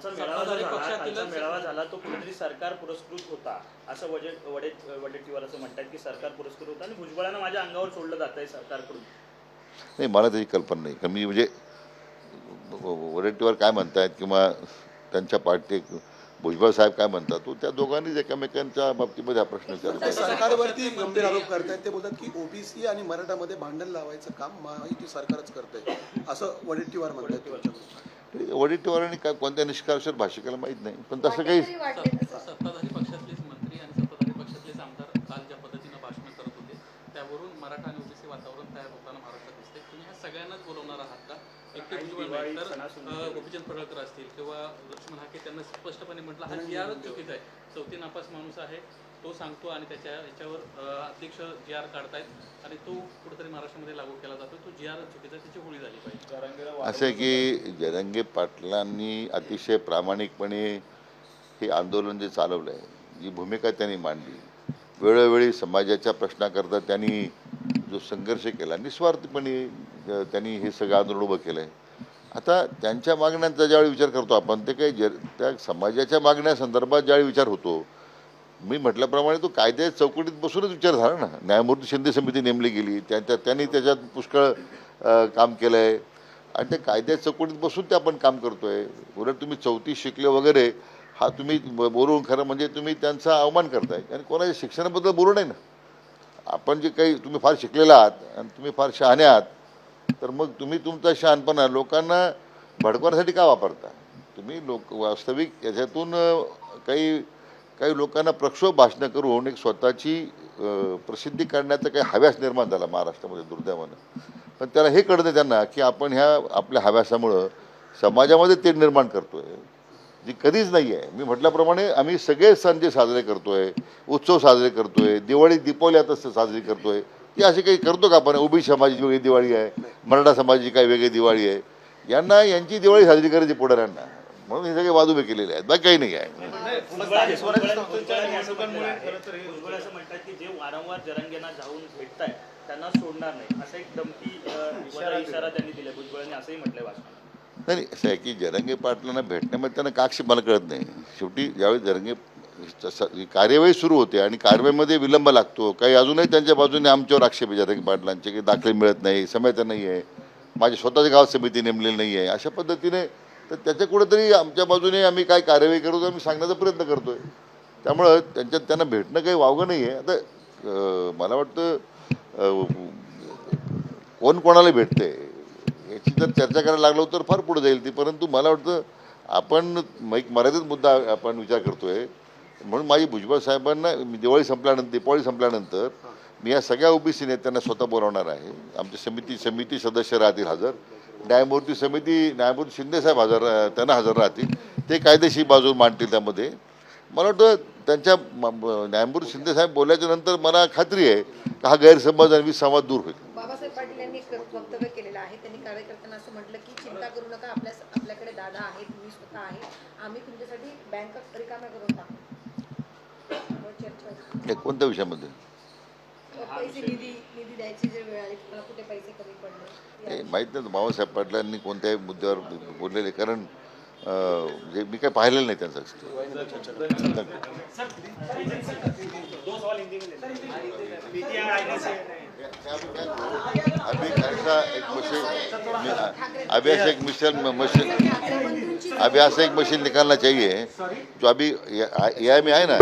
कालचा मेळावा झाला तो कुठेतरी सरकार पुरस्कृत होता असं वडेट्टीवार असं म्हणतात की सरकार पुरस्कृत होता आणि भुजबळांना माझ्या अंगावर सोडलं जात आहे सरकारकडून. नाही, मला त्याची कल्पना नाही. कारण मी म्हणजे वडेट्टीवार काय म्हणतायत किंवा त्यांच्या पार्टी भुजबळ साहेब काय म्हणतात तो त्या दोघांनीच एकमेकांच्या बाबतीमध्ये हा प्रश्न विचारला. सरकारवरती गंभीर आरोप करतायत. ते बोलतात की ओबीसी आणि मराठामध्ये भांडण लावायचं काम महायुती सरकारच करतंय असं वडेट्टीवार म्हणतात. वडेट्टीवारांनी काय कोणत्या निष्कर्षावर भाष्य केलं माहीत नाही, पण तसं काही सत्ताधारी पक्षातलेच मंत्री आणि सत्ताधारी पक्षातलेच आमदार काल ज्या पद्धतीनं भाषण करत होते त्यावरून मराठा आणि ओबीसी वातावरण तयार होताना महाराष्ट्रात दिसते. तुम्ही ह्या सगळ्यांनाच बोलवणार आहात का? एकटे भुजबळ नाही तर गोपीचंद पडळकर असतील किंवा लक्ष्मण हाके त्यांना स्पष्टपणे म्हटलं हा जी आरच चुकीचा आहे, चौथी नापास माणूस आहे तो सांगतो आणि याच्यावर अध्यक्ष जी आर काढतायत आणि तो कुठेतरी महाराष्ट्रामध्ये लागू केला जातो. तो जी आरच चुकीचा आहे, त्याची होळी झाली पाहिजे. असं आहे की जरांगे पाटलांनी अतिशय प्रामाणिकपणे हे आंदोलन जे चालवलं आहे, जी भूमिका त्यांनी मांडली, वेळोवेळी समाजाच्या प्रश्नाकरता त्यांनी जो संघर्ष केला, निस्वार्थपणे त्यांनी हे सगळं आंदोलन उभं केलं आहे. आता त्यांच्या मागण्यांचा ज्यावेळी विचार करतो आपण, ते काही त्या समाजाच्या मागण्यासंदर्भात ज्यावेळी विचार होतो, मी म्हटल्याप्रमाणे तो कायद्याच्या चौकटीत बसूनच विचार झाला ना. न्यायमूर्ती शिंदे समिती नेमली गेली, त्यांनी त्याच्यात पुष्कळ काम केलं आहे आणि त्या कायद्याच्या चौकटीत बसून ते आपण काम करतो आहे. उलट तुम्ही चौथी शिकले वगैरे हा तुम्ही बोलून खरं म्हणजे तुम्ही त्यांचा अवमान करताय आणि कोणाच्या शिक्षणाबद्दल बोलू नाही ना. आपण जे काही तुम्ही फार शिकलेला आहात आणि तुम्ही फार शहाणे आहात, तर मग तुम्ही तुमचा शहाणपणा लोकांना भडकवण्यासाठी का वापरता? तुम्ही वास्तविक याच्यातून काही लोकांना प्रक्षोभ भाषणं करून एक स्वतःची प्रसिद्धी करण्याचा काही हव्यास निर्माण झाला महाराष्ट्रामध्ये दुर्दैवानं. पण त्याला हे कळतं त्यांना की आपण ह्या आपल्या हव्यासामुळं समाजामध्ये तेढ निर्माण करतो आहे, जी कधीच नाही आहे. मी म्हटल्याप्रमाणे आम्ही सगळे सण जे साजरे करतो आहे, उत्सव साजरे करतो आहे, दीपावली आता साजरी करतो आहे, ती अशी काही करतो का आपण? ओबीसी समाजाची वेगळी दिवाळी आहे, मराठा समाजाची काही वेगळी दिवाळी आहे. यांची दिवाळी साजरी करायची पुढाऱ्यांना, म्हणून हे सगळे वादुभे केलेले आहेत, बाकी काही नाही आहे. भुजबळ असं म्हणतात की जे वारंवार जरांगेंना जाऊन भेटतायत त्यांना सोडणार नाही, असा एक धमकी इशारा त्यांनी दिला भुजबळांनी, असंही म्हटलंय भाषणात. नाही, असं आहे की जरांगे पाटलांना भेटण्यामध्ये त्यांना का आक्षेप मला कळत नाही. शेवटी ज्यावेळी जरांगे कार्यवाही सुरू होते आणि कार्यवाहीमध्ये विलंब लागतो, काही अजूनही त्यांच्या बाजूने आमच्यावर आक्षेप आहे जरांगे पाटलांचे की दाखले मिळत नाही, समय नाही आहे, माझ्या स्वतःच्या गावात समिती नेमलेली नाही आहे, अशा पद्धतीने. तर त्याच्या कुठेतरी आमच्या बाजूने आम्ही काय कार्यवाही करतो आम्ही सांगण्याचा प्रयत्न करतो आहे. त्यामुळं त्यांना भेटणं काही वावगं नाही आहे. आता मला वाटतं कोण कोणाला भेटते याची जर चर्चा करायला लागलो तर फार पुढे जाईल ती. परंतु मला वाटतं आपण एक मर्यादित मुद्दा आपण विचार करतो आहे. म्हणून माझी भुजबळ साहेबांना दीपावली संपल्यानंतर मी या सगळ्या ओबीसी नेत्यांना स्वतः बोलावणार आहे. आमच्या समिती सदस्य राहतील हजर, न्यायमूर्ती शिंदे साहेब त्यांना हजर राहतील, ते कायदेशीर बाजू मांडतील. त्यामध्ये मला वाटतं त्यांच्या न्यायमूर्ती शिंदे साहेब बोलल्याच्या नंतर मला खात्री आहे की हा गैरसमज आणि विसंवाद दूर होईल. बाबासाहेब पाटील यांनी एक वक्तव्य केलेलं आहे. त्यांनी कार्यकर्त्यांना असं म्हटलं की चिंता करू नका, आपल्याकडे दादा आहेत, मी स्वतः आहे, आम्ही तुमच्यासाठी बँक रिकाम्या करून टाकू. कोणत्या विषयामध्ये? पैसे निधी द्यायची जे वेळ आली, तुम्हाला कुठे पैसे कमी पडले माहीत नाही बाबासाहेब पाटलांनी कोणत्याही मुद्द्यावर बोललेले, कारण जे मी काही पाहिलेलं नाही त्यांचं. अभी ऐसा एक मशीन निकालना चाहिए जो अभी AI में है ना,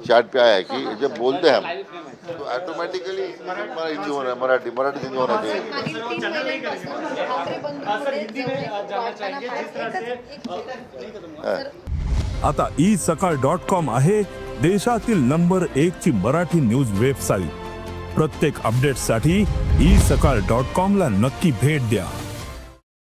चार्ट पे आया है कि जब बोलते हैं हम तो ऑटोमेटिकली हिंदी होना, मराठी हिंदी होना चाहिए. आता isakal.com आहे देशातील नंबर 1 ची मराठी न्यूज वेबसाईट. प्रत्येक अपडेटसाठी isakal.com ला नक्की भेट द्या.